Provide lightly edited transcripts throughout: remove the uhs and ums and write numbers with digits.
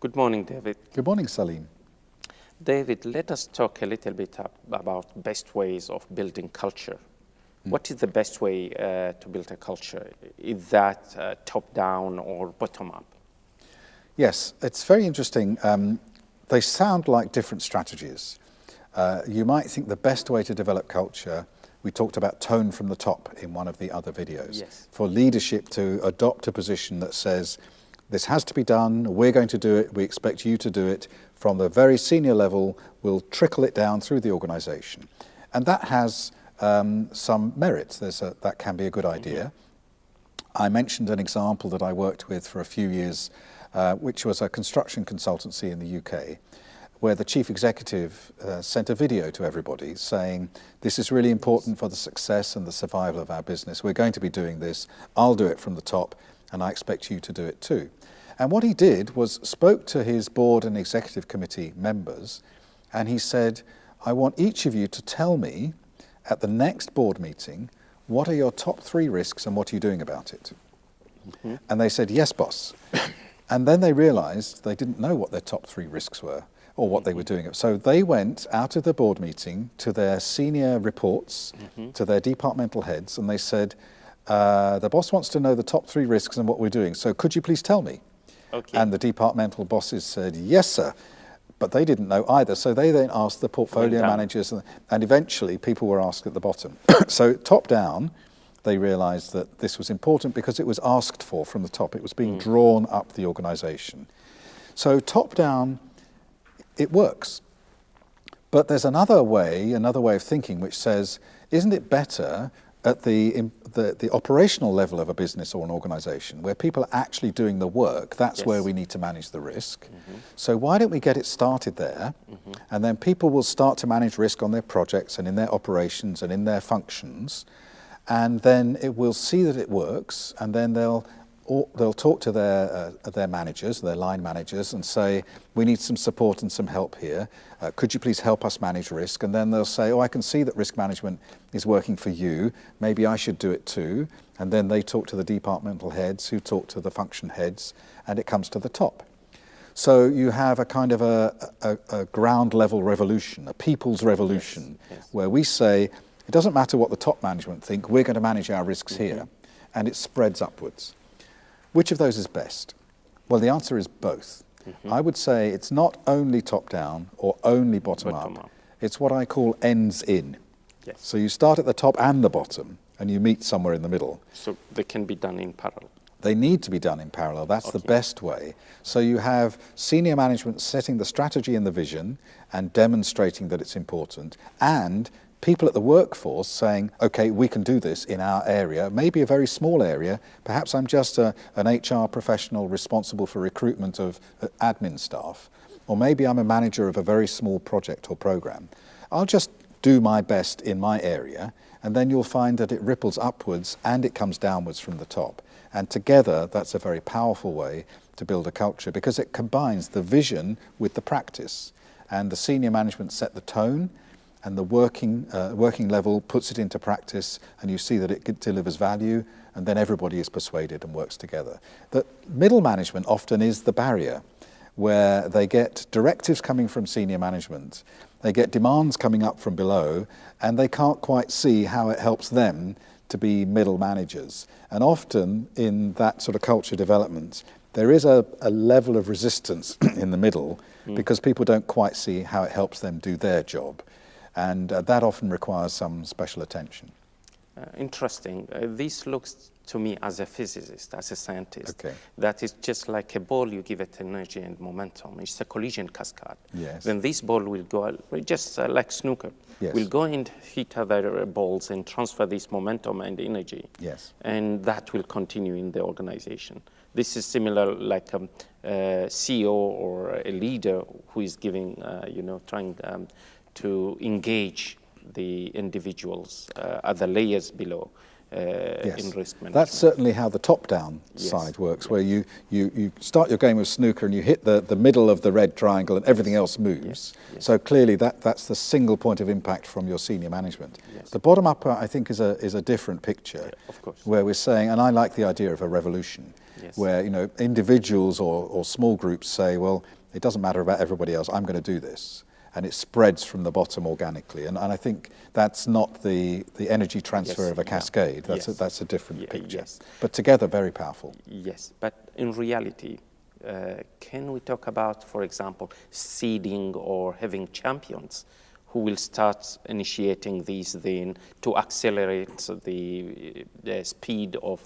Good morning, David. Good morning, Salim. David, let us talk a little bit about best ways of building culture. What is the best way to build a culture? Is that top-down or bottom-up? Yes, it's very interesting. They sound like different strategies. You might think the best way to develop culture, we talked about tone from the top in one of the other videos. Yes. For leadership to adopt a position that says, this has to be done, we're going to do it, we expect you to do it, from the very senior level, we'll trickle it down through the organization. And that has some merits. That can be a good idea. I mentioned an example that I worked with for a few years, which was a construction consultancy in the UK, where the chief executive sent a video to everybody saying, this is really important for the success and the survival of our business. We're going to be doing this. I'll do it from the top, and I expect you to do it too. And what he did was spoke to his board and executive committee members, and he said, I want each of you to tell me at the next board meeting, what are your top 3 risks and what are you doing about it? Mm-hmm. And they said, yes, boss. And then they realized they didn't know what their top 3 risks were or what they were doing. So they went out of the board meeting to their senior reports, to their departmental heads, and they said, the boss wants to know the top 3 risks and what we're doing. So could you please tell me? Okay. And the departmental bosses said, yes, sir. But they didn't know either. So they then asked the portfolio managers, and eventually people were asked at the bottom. So top down, they realized that this was important because it was asked for from the top. It was being drawn up the organization. So top down, it works. But there's another way of thinking which says, isn't it better at the operational level of a business or an organization where people are actually doing the work? That's where we need to manage the risk. So why don't we get it started there, and then people will start to manage risk on their projects and in their operations and in their functions, and then it will see that it works, and then they'll talk to their managers, their line managers, and say, we need some support and some help here. Could you please help us manage risk? And then they'll say, oh, I can see that risk management is working for you. Maybe I should do it too. And then they talk to the departmental heads who talk to the function heads, and it comes to the top. So you have a kind of a ground level revolution, a people's revolution, where we say, it doesn't matter what the top management think, we're going to manage our risks here. And it spreads upwards. Which of those is best? Well, the answer is both. I would say it's not only top-down or only bottom-up. It's what I call ends in. Yes. So you start at the top and the bottom, and you meet somewhere in the middle. So they can be done in parallel. They need to be done in parallel. That's the best way. So you have senior management setting the strategy and the vision and demonstrating that it's important, and people at the workforce saying, okay, we can do this in our area, maybe a very small area. Perhaps I'm just an HR professional responsible for recruitment of admin staff, or maybe I'm a manager of a very small project or program. I'll just do my best in my area, and then you'll find that it ripples upwards and it comes downwards from the top. And together, that's a very powerful way to build a culture because it combines the vision with the practice. And the senior management set the tone, and the working level puts it into practice, and you see that it delivers value, and then everybody is persuaded and works together. The middle management often is the barrier, where they get directives coming from senior management, they get demands coming up from below, and they can't quite see how it helps them to be middle managers. And often in that sort of culture development, there is a level of resistance in the middle because people don't quite see how it helps them do their job. And that often requires some special attention. Interesting. This looks to me as a physicist, as a scientist, that is just like a ball, you give it energy and momentum. It's a collision cascade. Yes. Then this ball will go, just like snooker, will go and hit other balls and transfer this momentum and energy. Yes. And that will continue in the organization. This is similar like a CEO or a leader who is giving, trying to engage the individuals at the layers below in risk management. That's certainly how the top-down side works, where you start your game of snooker and you hit the middle of the red triangle and everything else moves. So clearly that's the single point of impact from your senior management. The bottom-up, I think, is a different picture, of course, where we're saying, and I like the idea of a revolution, Yes. where individuals or small groups say, well, it doesn't matter about everybody else, I'm going to do this. And it spreads from the bottom organically. And I think that's not the energy transfer of a cascade. That's a different picture. Yes. But together, very powerful. Yes, but in reality, can we talk about, for example, seeding or having champions who will start initiating these then to accelerate the speed of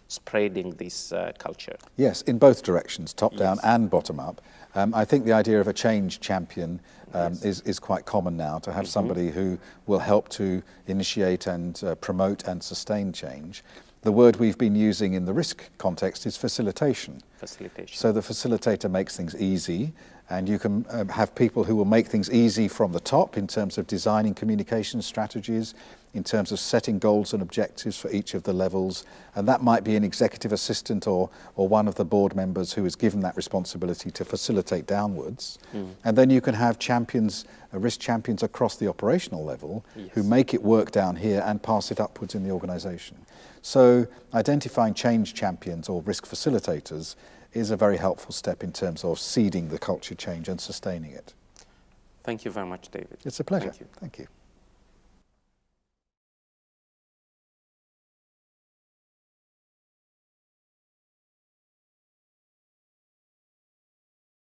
spreading this culture? Yes, in both directions, top down and bottom up. I think the idea of a change champion is quite common now, to have somebody who will help to initiate and promote and sustain change. The word we've been using in the risk context is facilitation. Facilitation. So the facilitator makes things easy, and you can have people who will make things easy from the top in terms of designing communication strategies, in terms of setting goals and objectives for each of the levels. And that might be an executive assistant or one of the board members who is given that responsibility to facilitate downwards. And then you can have champions, risk champions across the operational level who make it work down here and pass it upwards in the organization. So identifying change champions or risk facilitators is a very helpful step in terms of seeding the culture change and sustaining it. Thank you very much, David. It's a pleasure. Thank you. Thank you.